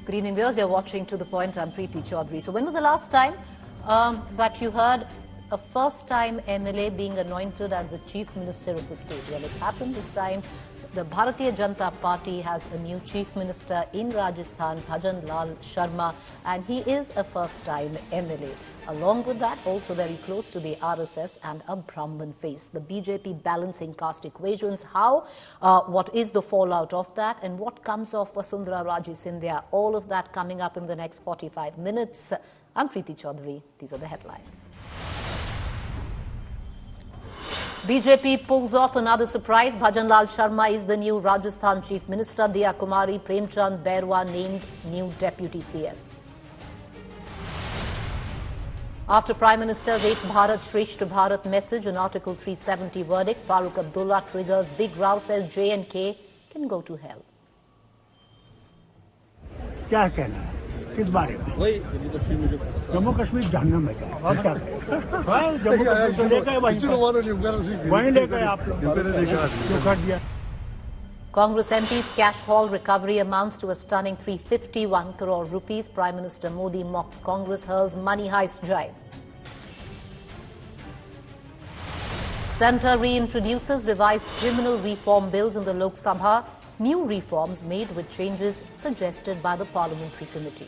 Good evening, viewers. You're watching To The Point. I'm Preeti Chaudhary. So when was the last time that you heard a first-time MLA being anointed as the Chief Minister of a state? Well, it's happened this time. The Bharatiya Janata Party has a new Chief Minister in Rajasthan, Bhajan Lal Sharma, and he is a first-time MLA. Along with that, also very close to the RSS and a Brahmin face. The BJP balancing caste equations, what is the fallout of that, and what comes off for Vasundhara Raje Scindia? All of that coming up in the next 45 minutes. I'm Preeti Chaudhary. These are the headlines. BJP pulls off another surprise. Bhajan Lal Sharma is the new Rajasthan Chief Minister. Diya, Kumari, Prem, Bairwa named new Deputy CMs. After Prime Minister's Ek Bharat Shreshth Bharat message on Article 370 verdict, Farooq Abdullah triggers big row, says J&K can go to hell. क्या कहना है किस बारे में जम्मू कश्मीर जहन्नम में जाए और क्या करें जम्मू कश्मीर लेकर वहीं लेकर आप जो कर दिया. Congress MP's cash haul recovery amounts to a stunning 351 crore rupees. Prime Minister Modi mocks Congress, hurls money heist jibe. Centre reintroduces revised criminal reform bills in the Lok Sabha. New reforms made with changes suggested by the Parliamentary Committee.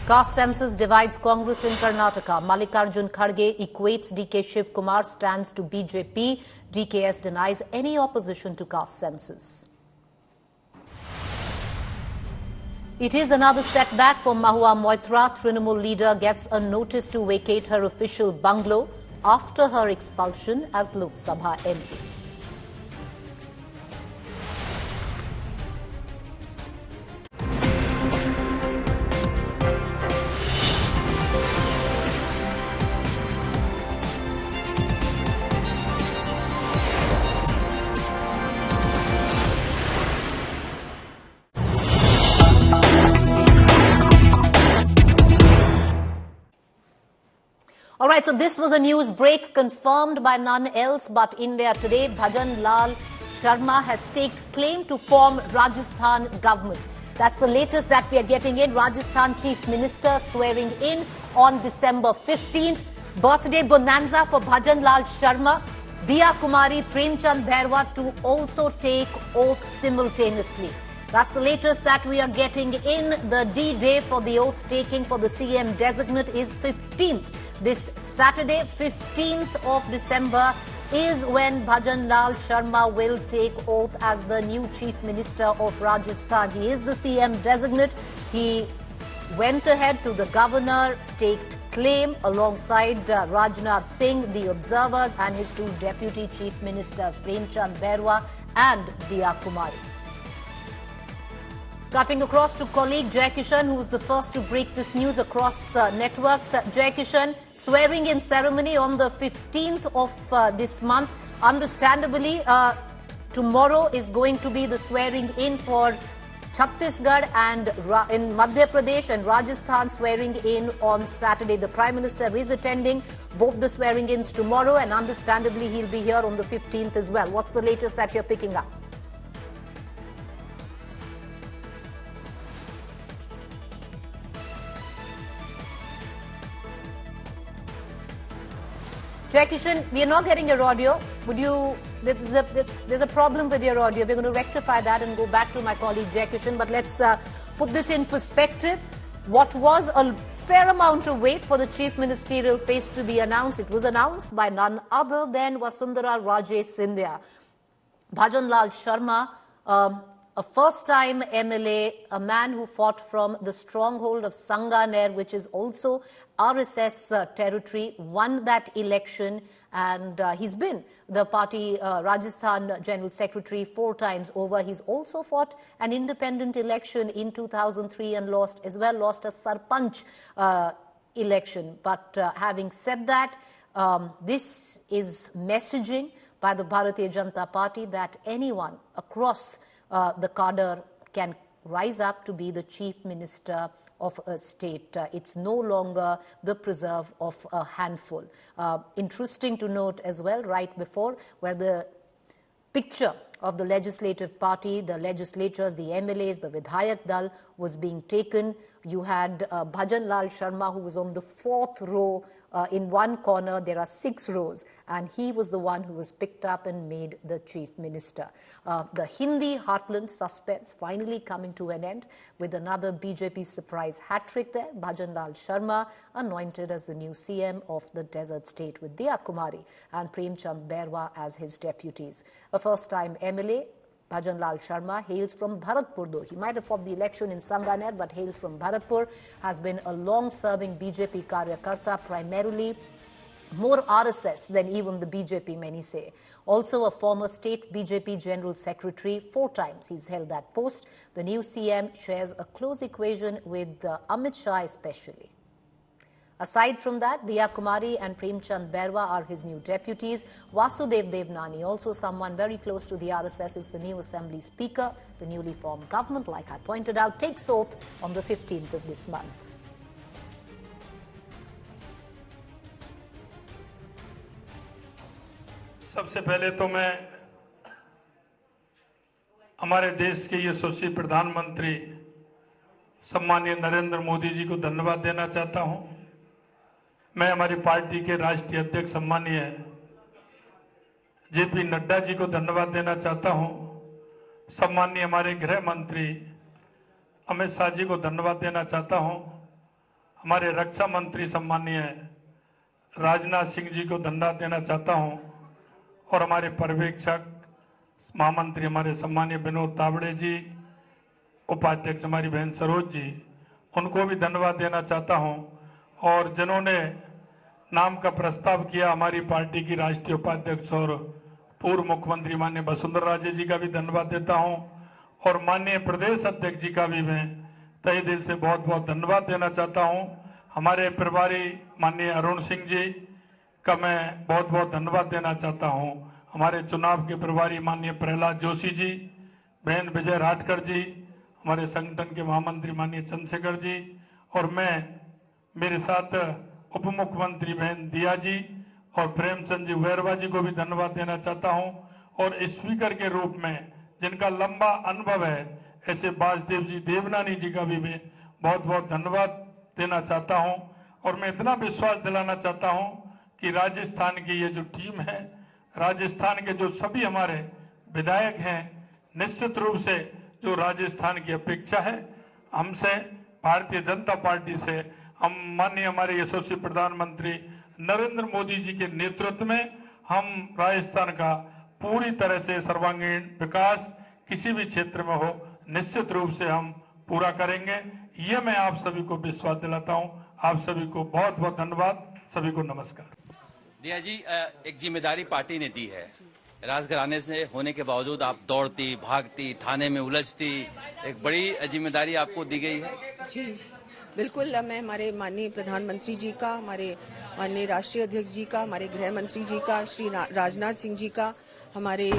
Caste census divides Congress in Karnataka. Mallikarjun Kharge equates DK Shiv Kumar stands to BJP. DKS denies any opposition to caste census. It is another setback for Mahua Moitra. Trinamool leader gets a notice to vacate her official bungalow after her expulsion as Lok Sabha MP. All right, so this was a news break confirmed by none else but India Today. Bhajan Lal Sharma has staked claim to form Rajasthan government. That's the latest that we are getting in. Rajasthan Chief Minister swearing in on December 15th. Birthday bonanza for Bhajan Lal Sharma. Diya, Kumari, Prem, Bairwa to also take oath simultaneously. That's the latest that we are getting in. The D-Day for the oath taking for the CM designate is 15th. This Saturday, 15th of December, is when Bhajan Lal Sharma will take oath as the new Chief Minister of Rajasthan. He is the CM designate. He went ahead to the governor, staked claim alongside Rajnath Singh, the observers, and his two deputy chief ministers, Prem Bairwa and Diya Kumari. Cutting across to colleague Jai Kishan, who was the first to break this news across networks. Jai Kishan, swearing in ceremony on the 15th of this month. Understandably, tomorrow is going to be the swearing in for Chhattisgarh and in Madhya Pradesh, and Rajasthan swearing in on Saturday. The Prime Minister is attending both the swearing-ins tomorrow, and understandably he'll be here on the 15th as well. What's the latest that you're picking up? Jai Kishan, we are not getting your audio. There's a problem with your audio. We're going to rectify that and go back to my colleague Jai Kishan. But let's put this in perspective. What was a fair amount of wait for the chief ministerial face to be announced? It was announced by none other than Vasundhara Raje Scindia. Bhajan Lal Sharma, a first-time MLA, a man who fought from the stronghold of Sanganer, which is also RSS territory, won that election, and he's been the party Rajasthan General Secretary 4 times over. He's also fought an independent election in 2003 and lost a Sarpanch election. But having said that, this is messaging by the Bharatiya Janata Party that anyone across the cadre can rise up to be the Chief Minister of a state. It's no longer the preserve of a handful. Interesting to note as well, right before, where the picture of the legislative party, the legislatures, the MLAs, the Vidhayak Dal was being taken. You had Bhajan Lal Sharma, who was on the 4th row. In one corner, there are 6 rows, and he was the one who was picked up and made the chief minister. The Hindi heartland suspense finally coming to an end with another BJP surprise hat-trick there. Bhajan Lal Sharma anointed as the new CM of the desert state with Diya, Kumari and Prem Bairwa as his deputies. A first-time MLA, Bhajan Lal Sharma hails from Bharatpur, though. He might have fought the election in Sanganer, but hails from Bharatpur, has been a long-serving BJP Karyakarta, primarily more RSS than even the BJP, many say. Also a former state BJP General Secretary, 4 times he's held that post. The new CM shares a close equation with Amit Shah especially. Aside from that, Diya Kumari and Prem Bairwa are his new deputies. Vasudev Devnani, also someone very close to the RSS, is the new Assembly Speaker. The newly formed government, like I pointed out, takes oath on the 15th of this month. सबसे पहले तो मैं हमारे देश के यशस्वी प्रधानमंत्री सम्मानीय नरेंद्र मोदी जी को धन्यवाद देना चाहता हूं। मैं हमारी पार्टी के राष्ट्रीय अध्यक्ष सम्मानीय जेपी नड्डा जी को धन्यवाद देना चाहता हूं। सम्मानीय हमारे गृह मंत्री अमित शाह जी को धन्यवाद देना चाहता हूं। हमारे रक्षा मंत्री सम्मानीय राजनाथ सिंह जी को धन्यवाद देना चाहता हूं और हमारे पर्यवेक्षक महामंत्री हमारे सम्मानीय विनोद तावड़े जी, उपाध्यक्ष हमारी बहन सरोज जी, उनको भी धन्यवाद देना चाहता हूं। और जिन्होंने नाम का प्रस्ताव किया, हमारी पार्टी की राष्ट्रीय उपाध्यक्ष और पूर्व मुख्यमंत्री माननीय वसुंधरा राजे जी का भी धन्यवाद देता हूं और माननीय प्रदेश अध्यक्ष जी का भी मैं तहे दिल से बहुत बहुत धन्यवाद देना चाहता हूं। हमारे प्रभारी माननीय अरुण सिंह जी का मैं बहुत बहुत धन्यवाद देना चाहता हूं। हमारे चुनाव के प्रभारी माननीय प्रहलाद जोशी जी, बहन विजय राठकर जी, हमारे संगठन के महामंत्री माननीय चंद्रशेखर जी और मैं मेरे साथ उप मुख्यमंत्री बहन दिया जी और प्रेमचंद जी बैरवा जी को भी धन्यवाद देना चाहता हूं। और स्पीकर के रूप में जिनका लंबा अनुभव है, ऐसे वासुदेव जी देवनानी जी का भी मैं बहुत बहुत धन्यवाद देना चाहता हूं। और मैं इतना विश्वास दिलाना चाहता हूं कि राजस्थान की ये जो टीम है, राजस्थान के जो सभी हमारे विधायक हैं, निश्चित रूप से जो राजस्थान की अपेक्षा है हमसे, भारतीय जनता पार्टी से, हम माननीय हमारे यशस्वी प्रधानमंत्री नरेंद्र मोदी जी के नेतृत्व में हम राजस्थान का पूरी तरह से सर्वांगीण विकास किसी भी क्षेत्र में हो, निश्चित रूप से हम पूरा करेंगे। ये मैं आप सभी को विश्वास दिलाता हूं। आप सभी को बहुत बहुत धन्यवाद। सभी को नमस्कार। दिया जी, एक जिम्मेदारी पार्टी ने दी है। राजघराने से होने के बावजूद आप दौड़ती, भागती, थाने में उलझती, एक बड़ी जिम्मेदारी आपको दी गई है। जी बिल्कुल, मैं हमारे माननीय प्रधानमंत्री जी का, हमारे माननीय राष्ट्रीय अध्यक्ष जी का, हमारे गृह मंत्री जी का, श्री राजनाथ सिंह जी का, हमारे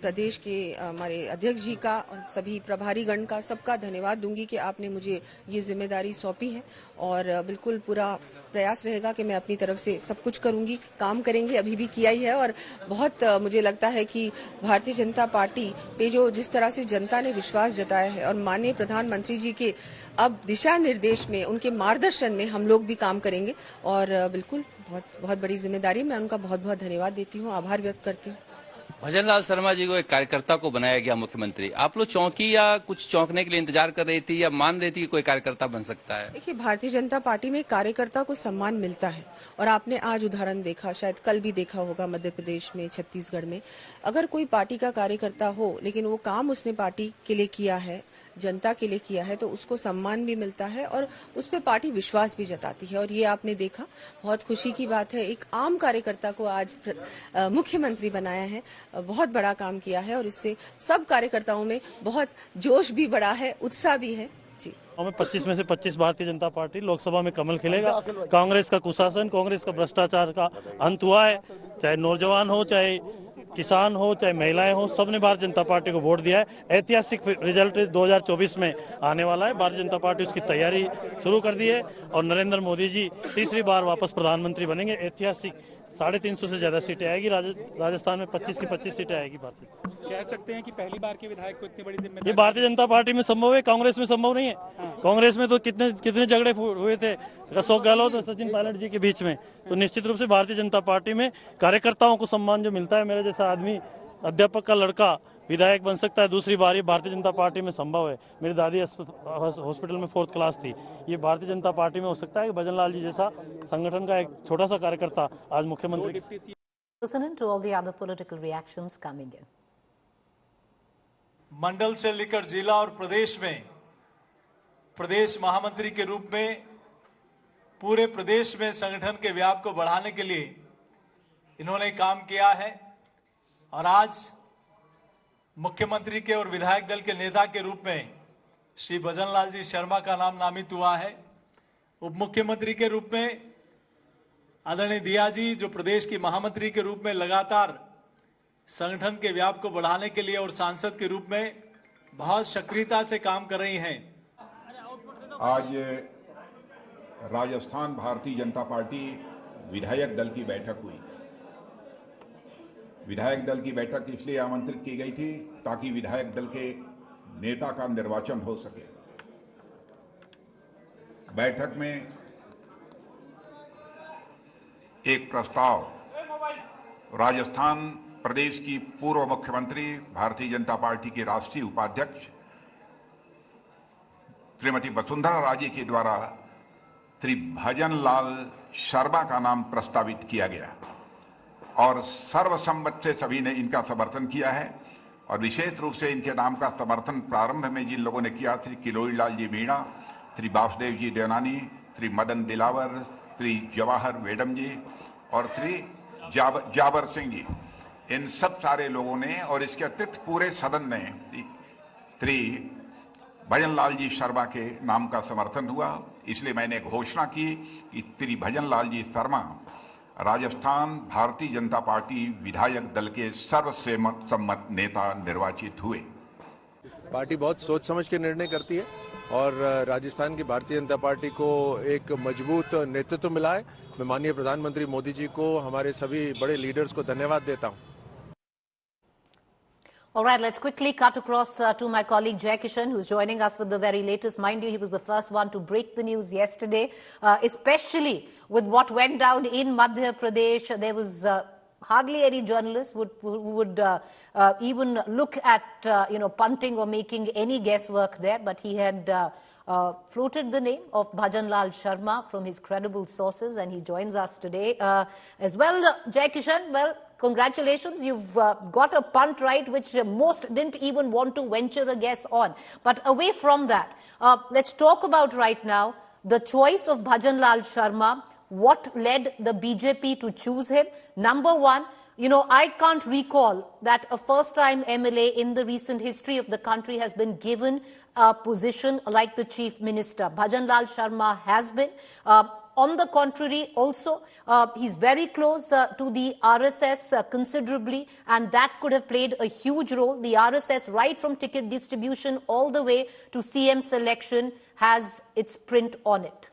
प्रदेश के हमारे अध्यक्ष जी का और सभी प्रभारीगण का, सबका धन्यवाद दूंगी कि आपने मुझे ये जिम्मेदारी सौंपी है। और बिल्कुल पूरा प्रयास रहेगा कि मैं अपनी तरफ से सब कुछ करूंगी, काम करेंगे, अभी भी किया ही है। और बहुत मुझे लगता है कि भारतीय जनता पार्टी पे जो जिस तरह से जनता ने विश्वास जताया है और माननीय प्रधानमंत्री जी के अब दिशा निर्देश में, उनके मार्गदर्शन में हम लोग भी काम करेंगे। और बिल्कुल बहुत बहुत बड़ी जिम्मेदारी, मैं उनका बहुत बहुत धन्यवाद देती हूँ, आभार व्यक्त करती हूँ। भजन लाल शर्मा जी को एक कार्यकर्ता को बनाया गया मुख्यमंत्री, आप लोग चौंकी या कुछ चौंकने के लिए इंतजार कर रही थी या मान रही थी कि कोई कार्यकर्ता बन सकता है? देखिए, भारतीय जनता पार्टी में कार्यकर्ता को सम्मान मिलता है और आपने आज उदाहरण देखा, शायद कल भी देखा होगा मध्य प्रदेश में, छत्तीसगढ़ में। अगर कोई पार्टी का कार्यकर्ता हो लेकिन वो काम उसने पार्टी के लिए किया है, जनता के लिए किया है, तो उसको सम्मान भी मिलता है और उस पर पार्टी विश्वास भी जताती है। और ये आपने देखा, बहुत खुशी की बात है, एक आम कार्यकर्ता को आज मुख्यमंत्री बनाया है, बहुत बड़ा काम किया है और इससे सब कार्यकर्ताओं में बहुत जोश भी बढ़ा है, उत्साह भी है। जी, 25 में से 25 भारतीय जनता पार्टी लोकसभा में कमल खिलेगा। कांग्रेस का कुशासन, कांग्रेस का भ्रष्टाचार का अंत हुआ है। चाहे नौजवान हो, चाहे किसान हो, चाहे महिलाएं हो, सबने भारतीय जनता पार्टी को वोट दिया है। ऐतिहासिक रिजल्ट 2024 में आने वाला है। भारतीय जनता पार्टी उसकी तैयारी शुरू कर दी है और नरेंद्र मोदी जी तीसरी बार वापस प्रधानमंत्री बनेंगे। ऐतिहासिक 350 से ज्यादा सीटें आएगी। राजस्थान में 25 की 25 सीटें आएगी। भारतीय कह सकते हैं कि पहली बार के विधायक को इतनी बड़ी जिम्मेदारी ये भारतीय जनता पार्टी में संभव है, कांग्रेस में संभव नहीं है। कांग्रेस में तो कितने झगड़े हुए थे अशोक गहलोत और सचिन पायलट जी के बीच में। तो निश्चित रूप से भारतीय जनता पार्टी में कार्यकर्ताओं को सम्मान जो मिलता है, मेरे जैसा आदमी अध्यापक का लड़का विधायक बन सकता है दूसरी बार, ये भारतीय जनता पार्टी में संभव है। मेरी दादी हॉस्पिटल में 4th क्लास थी, ये भारतीय जनता पार्टी में हो सकता है कि भजन लाल जी जैसा संगठन का एक छोटा सा कार्यकर्ता आज मुख्यमंत्री। Listen to all the other political reactions coming in. मंडल से लेकर जिला और प्रदेश में प्रदेश महामंत्री के रूप में पूरे प्रदेश में संगठन के व्याप को बढ़ाने के लिए इन्होंने काम किया है और आज मुख्यमंत्री के और विधायक दल के नेता के रूप में श्री भजन लाल जी शर्मा का नाम नामित हुआ है। उप मुख्यमंत्री के रूप में आदरणीय दिया जी जो प्रदेश की महामंत्री के रूप में लगातार संगठन के व्याप को बढ़ाने के लिए और सांसद के रूप में बहुत सक्रियता से काम कर रही हैं। आज राजस्थान भारतीय जनता पार्टी विधायक दल की बैठक हुई। विधायक दल की बैठक इसलिए आमंत्रित की गई थी ताकि विधायक दल के नेता का निर्वाचन हो सके। बैठक में एक प्रस्ताव राजस्थान प्रदेश की पूर्व मुख्यमंत्री भारतीय जनता पार्टी की राष्ट्रीय उपाध्यक्ष श्रीमती वसुंधरा राजे के द्वारा श्री भजन लाल शर्मा का नाम प्रस्तावित किया गया और सर्वसम्मत से सभी ने इनका समर्थन किया है। और विशेष रूप से इनके नाम का समर्थन प्रारंभ में जिन लोगों ने किया, श्री किरोड़ी लाल जी मीणा, श्री वासुदेव जी देवनानी, श्री मदन दिलावर, श्री जवाहर वेडम जी और श्री जाबर सिंह जी, इन सब सारे लोगों ने और इसके अतिरिक्त पूरे सदन ने श्री भजन लाल जी शर्मा के नाम का समर्थन हुआ। इसलिए मैंने घोषणा की कि श्री भजन लाल जी शर्मा राजस्थान भारतीय जनता पार्टी विधायक दल के सर्वसम्मत नेता निर्वाचित हुए। पार्टी बहुत सोच समझ के निर्णय करती है और राजस्थान की भारतीय जनता पार्टी को एक मजबूत नेतृत्व मिला है। मैं माननीय प्रधानमंत्री मोदी जी को, हमारे सभी बड़े लीडर्स को धन्यवाद देता हूं। All right, let's quickly cut across to my colleague Jai Kishan, who's joining us with the very latest. Mind you, he was the first one to break the news yesterday, especially with what went down in Madhya Pradesh. There was hardly any journalist who would even look at, punting or making any guesswork there. But he had floated the name of Bhajan Lal Sharma from his credible sources, and he joins us today as well. Jai Kishan, well, congratulations, you've got a punt right, which most didn't even want to venture a guess on. But away from that, let's talk about right now the choice of Bhajan Lal Sharma. What led the BJP to choose him? Number one, I can't recall that a first-time MLA in the recent history of the country has been given a position like the Chief Minister. Bhajan Lal Sharma has been. On the contrary, also, he's very close to the RSS considerably, and that could have played a huge role. The RSS, right from ticket distribution all the way to CM selection, has its print on it.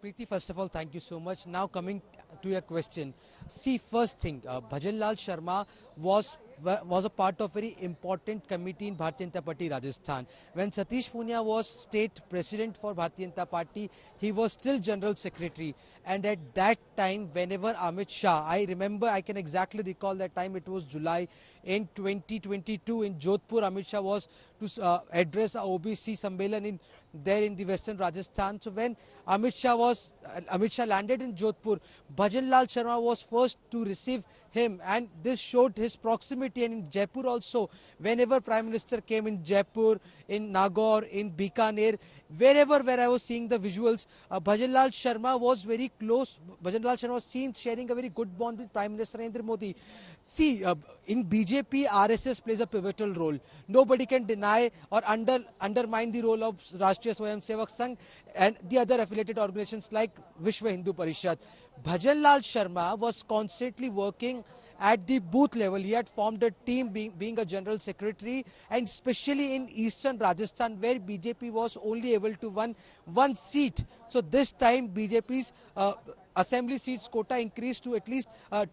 Preeti, first of all, thank you so much. Now coming to your question. See, first thing, Bhajan Lal Sharma was a part of very important committee in Bharatiya Janata Party Rajasthan. When Satish Punia was state president for Bharatiya Janata Party, he was still general secretary. And at that time, whenever Amit Shah, I remember, I can exactly recall that time, it was July in 2022 in Jodhpur. Amit Shah was to address a OBC Sammelan there in the western Rajasthan. So when Amit Shah landed in Jodhpur, Bhajan Lal Sharma was first to receive him, and this showed his proximity. And in Jaipur also, whenever Prime Minister came in Jaipur, in Nagaur, in Bikaner, where I was seeing the visuals, Bhajan Lal Sharma was very close. Bhajan Lal Sharma was seen sharing a very good bond with Prime Minister Narendra Modi. See, in BJP, RSS plays a pivotal role. Nobody can deny or undermine the role of Rashtriya Swayamsevak Sangh and the other affiliated organizations like Vishwa Hindu Parishad. Bhajan Lal Sharma was constantly working at the booth level. He had formed a team being a general secretary, and especially in eastern Rajasthan where BJP was only able to win one seat. So this time BJP's assembly seats quota increased to at least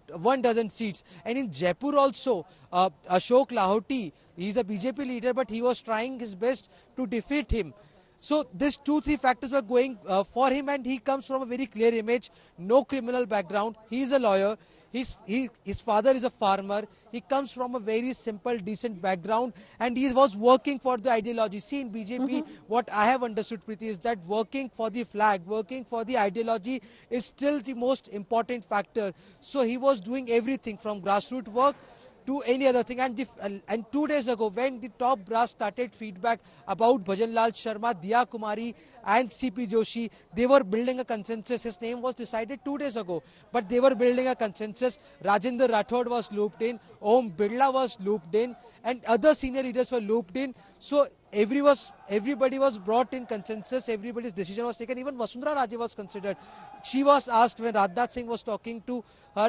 12 seats. And in Jaipur also, Ashok Lahoti, he is a BJP leader, but he was trying his best to defeat him. So these 2-3 factors were going for him, and he comes from a very clear image, no criminal background. He is a lawyer. His father is a farmer. He comes from a very simple, decent background, and he was working for the ideology. See, in BJP, what I have understood, Preeti, is that working for the flag, working for the ideology is still the most important factor. So he was doing everything from grassroots work to any other thing. And 2 days ago, when the top brass started feedback about Bhajan Lal Sharma, Diya Kumari and CP Joshi, they were building a consensus. His name was decided 2 days ago, but they were building a consensus. Rajendra Rathod was looped in, Om Birla was looped in, and other senior leaders were looped in. So everybody was brought in consensus, everybody's decision was taken. Even Vasundhara Raje was considered. She was asked when Rajnath Singh was talking to her,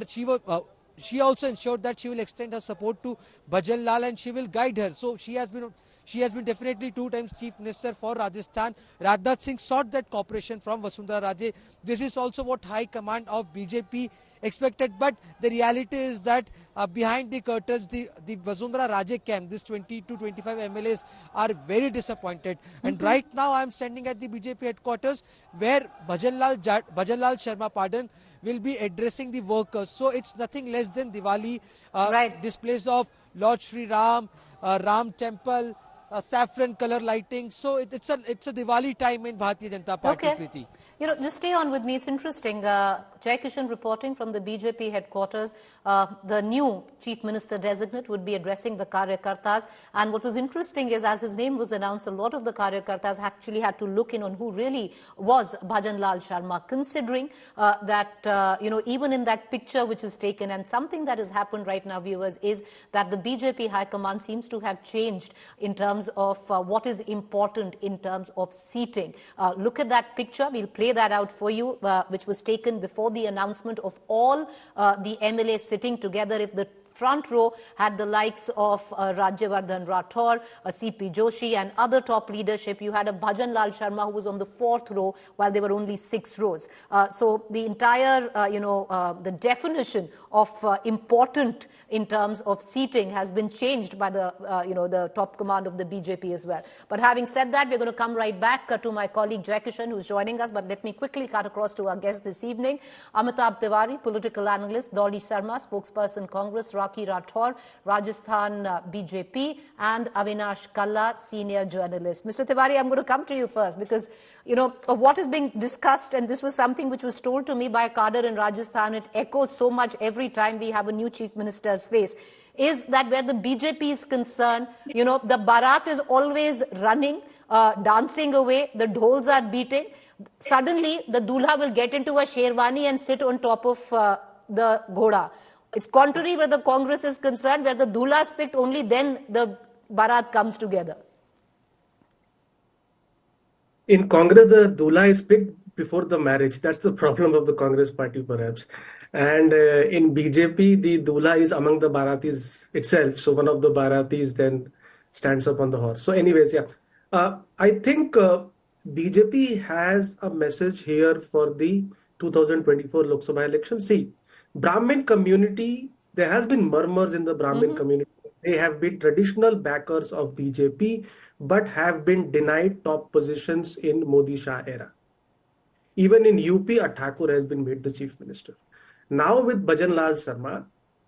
she also ensured that she will extend her support to Bhajan Lal and she will guide her. So she has been definitely 2 times Chief Minister for Rajasthan. Rajnath Singh sought that cooperation from Vasundhara Raje. This is also what High Command of BJP expected. But the reality is that behind the curtains, the Vasundhara Raje camp, these 20 to 25 MLAs are very disappointed. And right now I am standing at the BJP headquarters where Bhajan Lal Sharma, will be addressing the workers. So it's nothing less than Diwali, displays of Lord Shri Ram, Ram Temple, saffron color lighting. So it's a Diwali time in Bharatiya Janata Party, Preeti. You know, just stay on with me. It's interesting. Jai Kishan reporting from the BJP headquarters. The new Chief Minister-designate would be addressing the Karyakartas. And what was interesting is, as his name was announced, a lot of the Karyakartas actually had to look in on who really was Bhajan Lal Sharma, considering that, even in that picture which is taken, and something that has happened right now, viewers, is that the BJP High Command seems to have changed in terms of what is important in terms of seating. Look at that picture. We'll play that out for you, which was taken before the announcement of all the MLAs sitting together. If the front row had the likes of Rajyavardhan Rathore, CP Joshi and other top leadership, you had a Bhajan Lal Sharma who was on the 4th row while there were only 6 rows. So the entire, the definition of important in terms of seating has been changed by the, the top command of the BJP as well. But having said that, we're going to come right back to my colleague Jai Kishan, who's joining us. But let me quickly cut across to our guest this evening, Amitabh Tiwari, political analyst, Dolly Sharma, spokesperson Congress, Rakhi Rathore, Rajasthan BJP, and Avinash Kalla, senior journalist. Mr. Tiwari, I'm going to come to you first because, what is being discussed, and this was something which was told to me by a cadre in Rajasthan, it echoes so much every time we have a new chief minister's face, is that where the BJP is concerned, the Bharat is always running, dancing away, the dhols are beating. Suddenly, the Dulha will get into a sherwani and sit on top of the Ghoda. It's contrary where the Congress is concerned, where the Dulha is picked, only then the Bharat comes together. In Congress, the Dulha is picked before the marriage. That's the problem of the Congress party, perhaps. And in BJP, the Dulha is among the Bharatis itself. So one of the Bharatis then stands up on the horse. So anyways, I think BJP has a message here for the 2024 Lok Sabha election. See, Brahmin community, there has been murmurs in the Brahmin community. They have been traditional backers of BJP, but have been denied top positions in Modi Shah era. Even in UP, a Thakur has been made the chief minister. Now with Bhajan Lal Sharma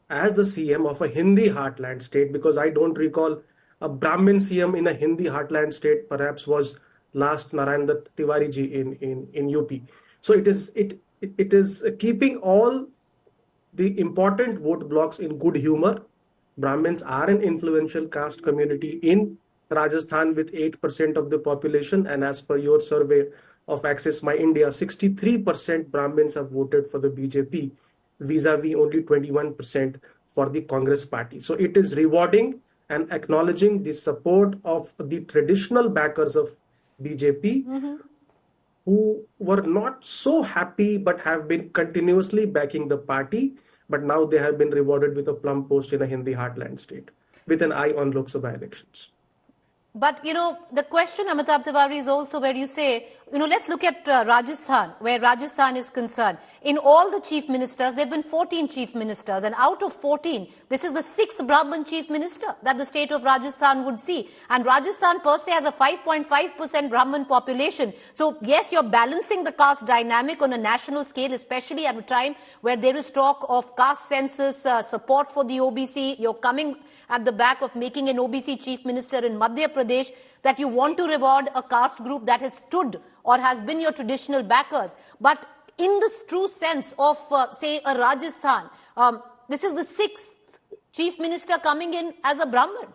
as the CM of a Hindi heartland state, because I don't recall a Brahmin CM in a Hindi heartland state, perhaps was last Narayan Dutt Tiwari ji in UP. So it is keeping all the important vote blocks in good humor. Brahmins are an influential caste community in Rajasthan with 8% of the population, and as per your survey of Access My India, 63% Brahmins have voted for the BJP, vis-a-vis only 21% for the Congress party. So it is rewarding and acknowledging the support of the traditional backers of BJP, who were not so happy but have been continuously backing the party. but now they have been rewarded with a plum post in a Hindi heartland state with an eye on Lok Sabha elections. But, the question, Amitabh Tiwari, is also where you say, let's look at Rajasthan, where Rajasthan is concerned. In all the chief ministers, there have been 14 chief ministers, and out of 14, this is the 6th Brahmin chief minister that the state of Rajasthan would see. And Rajasthan per se has a 5.5% Brahmin population. So, yes, you're balancing the caste dynamic on a national scale, especially at a time where there is talk of caste census, support for the OBC. You're coming at the back of making an OBC chief minister in Madhya Pradesh, that you want to reward a caste group that has stood or has been your traditional backers. But in the true sense of, say, a Rajasthan, this is the 6th chief minister coming in as a Brahmin.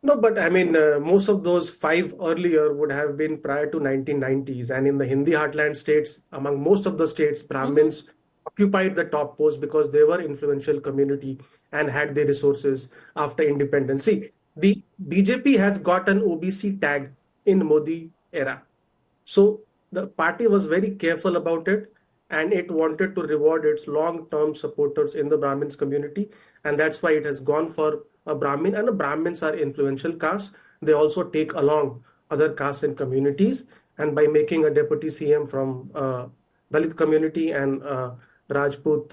No, but I mean, most of those 5 earlier would have been prior to 1990s. And in the Hindi heartland states, among most of the states, Brahmins occupied the top post because they were influential community and had the resources after independence. See, the BJP has got an OBC tag in Modi era. So the party was very careful about it, and it wanted to reward its long-term supporters in the Brahmins community. And that's why it has gone for a Brahmin, and the Brahmins are influential castes. They also take along other castes and communities. And by making a deputy CM from Dalit community and Rajput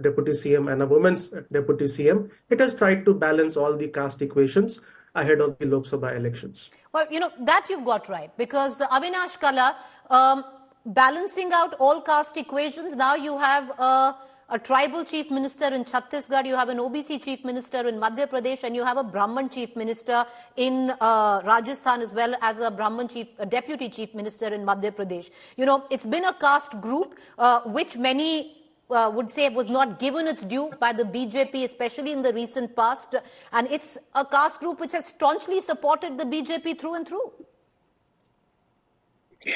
deputy CM and a woman's deputy CM, it has tried to balance all the caste equations ahead of the Lok Sabha elections. Well, that you've got right, because Avinash Kala, balancing out all caste equations, now you have a tribal chief minister in Chhattisgarh, you have an OBC chief minister in Madhya Pradesh, and you have a Brahman chief minister in Rajasthan, as well as a deputy chief minister in Madhya Pradesh. It's been a caste group which many would say was not given its due by the BJP, especially in the recent past. And it's a caste group which has staunchly supported the BJP through and through.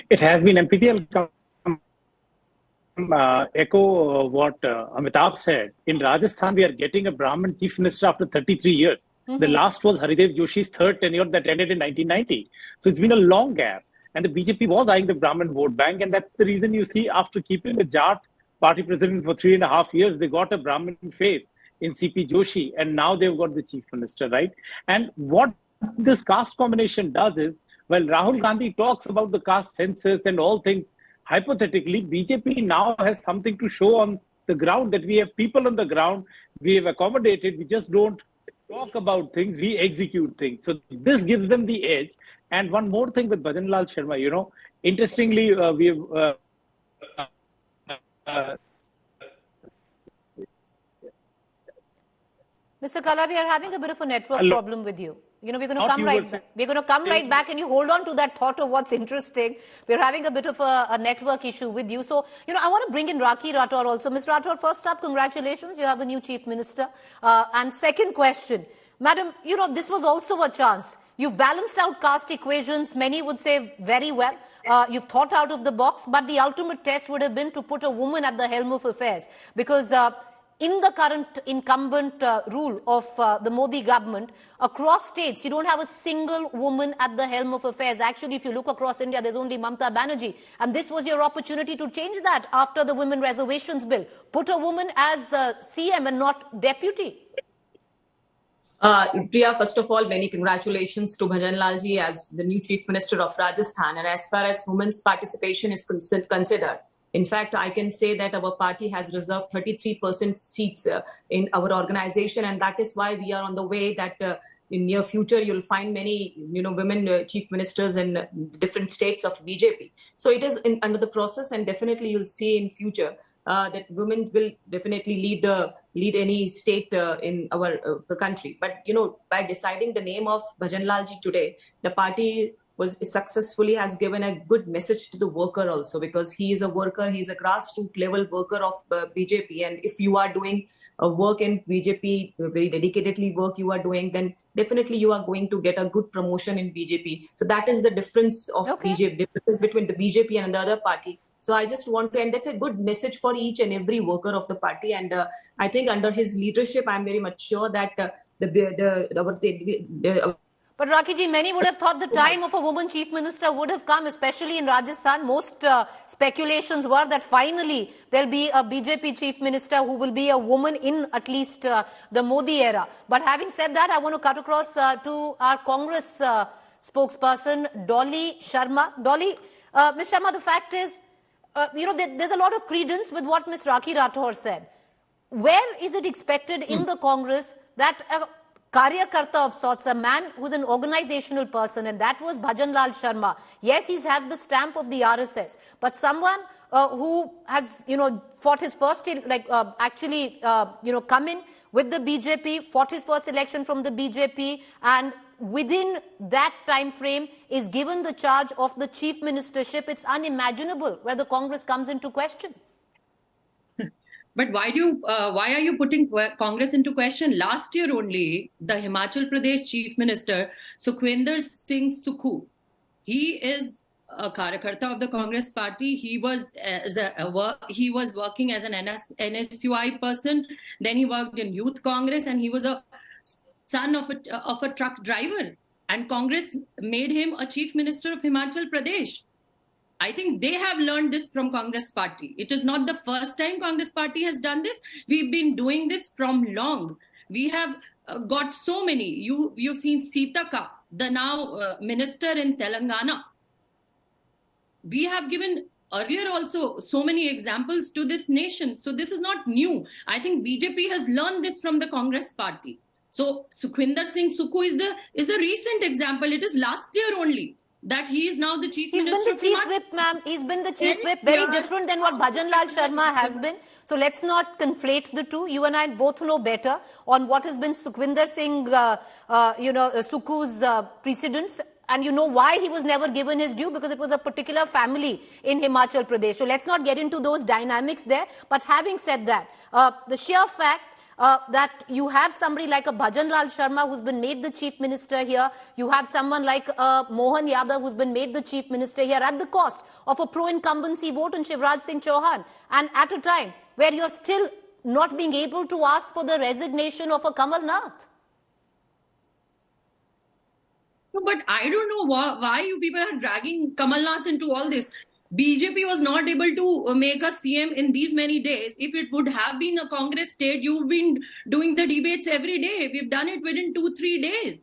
It has been MPTL. Echo what Amitabh said. In Rajasthan, we are getting a Brahmin chief minister after 33 years. The last was Haridev Joshi's third tenure that ended in 1990. So it's been a long gap. And the BJP was eyeing the Brahmin vote bank. And that's the reason you see, after keeping the Jat party president for 3.5 years, they got a Brahmin face in CP Joshi, and now they've got the chief minister, right? And what this caste combination does is, while Rahul Gandhi talks about the caste census and all things, hypothetically, BJP now has something to show on the ground, that we have people on the ground, we have accommodated, we just don't talk about things, we execute things. So this gives them the edge. And one more thing with Bhajan Lal Sharma, interestingly, we have... Mr. Kala, we are having a bit of a network problem with you. We're going to come right back. We're going to come right back, and you hold on to that thought of what's interesting. We're having a bit of a network issue with you. So, I want to bring in Rakhi Rathore also. Ms. Rathore, first up, congratulations. You have a new chief minister. And second question, madam, this was also a chance. You've balanced out caste equations, many would say very well. You've thought out of the box, but the ultimate test would have been to put a woman at the helm of affairs. Because in the current incumbent rule of the Modi government, across states, you don't have a single woman at the helm of affairs. Actually, if you look across India, there's only Mamata Banerjee. And this was your opportunity to change that after the Women Reservations Bill. Put a woman as CM and not deputy. Priya, first of all, many congratulations to Bhajan Lalji as the new Chief Minister of Rajasthan. And as far as women's participation is considered, in fact, I can say that our party has reserved 33% seats in our organization. And that is why we are on the way that in near future, you'll find many women chief ministers in different states of BJP. So it is under the process, and definitely you'll see in future that women will definitely lead any state in our country. But, by deciding the name of Bhajan Lalji today, the party has given a good message to the worker also, because he is a worker, he is a grassroots level worker of BJP. And if you are doing work in BJP, very dedicatedly work you are doing, then definitely you are going to get a good promotion in BJP. So that is the difference of BJP, difference between the BJP and the other party. So I just want to, and that's a good message for each and every worker of the party. And I think under his leadership, I'm very much sure that But Rakhi ji, many would have thought the time of a woman chief minister would have come, especially in Rajasthan. Most speculations were that finally there'll be a BJP chief minister who will be a woman in at least the Modi era. But having said that, I want to cut across to our Congress spokesperson, Dolly Sharma. Dolly, Ms. Sharma, the fact is, there's a lot of credence with what Ms. Rakhi Rathore said. Where is it expected in the Congress that a Karyakarta of sorts, a man who's an organizational person, and that was Bhajan Lal Sharma. Yes, he's had the stamp of the RSS, but someone who has, fought his first, come in with the BJP, fought his first election from the BJP, and within that time frame is given the charge of the chief ministership. It's unimaginable where the Congress comes into question. But why are you putting Congress into question? Last year only, the Himachal Pradesh Chief Minister, Sukhwinder Singh Sukhu, he is a Karyakarta of the Congress Party. He was working as an NSUI person. Then he worked in Youth Congress, and he was a son of a truck driver. And Congress made him a Chief Minister of Himachal Pradesh. I think they have learned this from Congress Party. It is not the first time Congress Party has done this. We've been doing this from long. We have got so many. You've seen Sitaka, the now minister in Telangana. We have given earlier also so many examples to this nation. So this is not new. I think BJP has learned this from the Congress Party. So Sukhwinder Singh Sukhu is the recent example. It is last year only that he is now the chief minister. He's been the chief whip, ma'am. He's been the chief whip. Very different than what Bhajan Lal Sharma has been. So let's not conflate the two. You and I both know better on what has been Sukhwinder Singh, Sukhu's precedents. And you know why he was never given his due, because it was a particular family in Himachal Pradesh. So let's not get into those dynamics there. But having said that, the sheer fact that you have somebody like a Bhajan Lal Sharma who's been made the chief minister here. You have someone like Mohan Yadav who's been made the chief minister here at the cost of a pro-incumbency vote on Shivraj Singh Chauhan. And at a time where you're still not being able to ask for the resignation of a Kamal Nath. No, but I don't know why you people are dragging Kamal Nath into all this. BJP was not able to make a CM in these many days. If it would have been a Congress state, you've been doing the debates every day. We've done it within 2-3 days.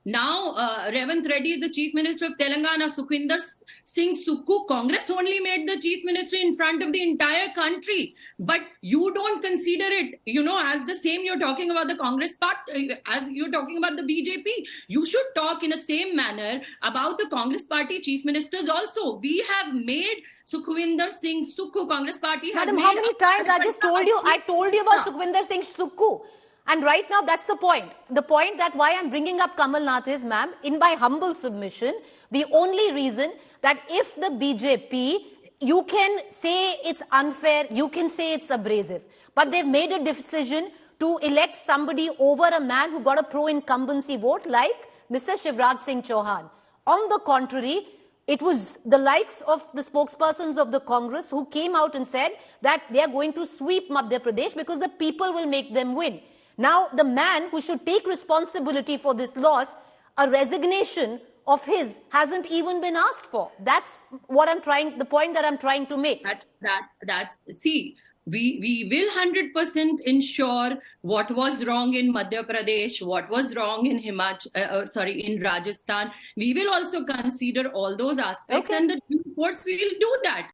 Now, Revanth Reddy is the Chief Minister of Telangana. Sukhwinder Singh Sukhu, Congress only made the Chief Minister in front of the entire country. But you don't consider it, as the same you're talking about the Congress party, as you're talking about the BJP. You should talk in the same manner about the Congress Party Chief Ministers also. We have made Sukhwinder Singh Sukhu, Congress Party has Madam, how many times I told you about Sukhwinder Singh Sukhu? And right now, that's the point. The point that why I'm bringing up Kamal Nath is, ma'am, in my humble submission, the only reason that if the BJP, you can say it's unfair, you can say it's abrasive, but they've made a decision to elect somebody over a man who got a pro-incumbency vote like Mr. Shivraj Singh Chauhan. On the contrary, it was the likes of the spokespersons of the Congress who came out and said that they are going to sweep Madhya Pradesh because the people will make them win. Now, the man who should take responsibility for this loss, a resignation of his hasn't even been asked for. That's what the point that I'm trying to make. See, we will 100% ensure what was wrong in Madhya Pradesh, what was wrong in in Rajasthan. We will also consider all those aspects, and the due course we will do that.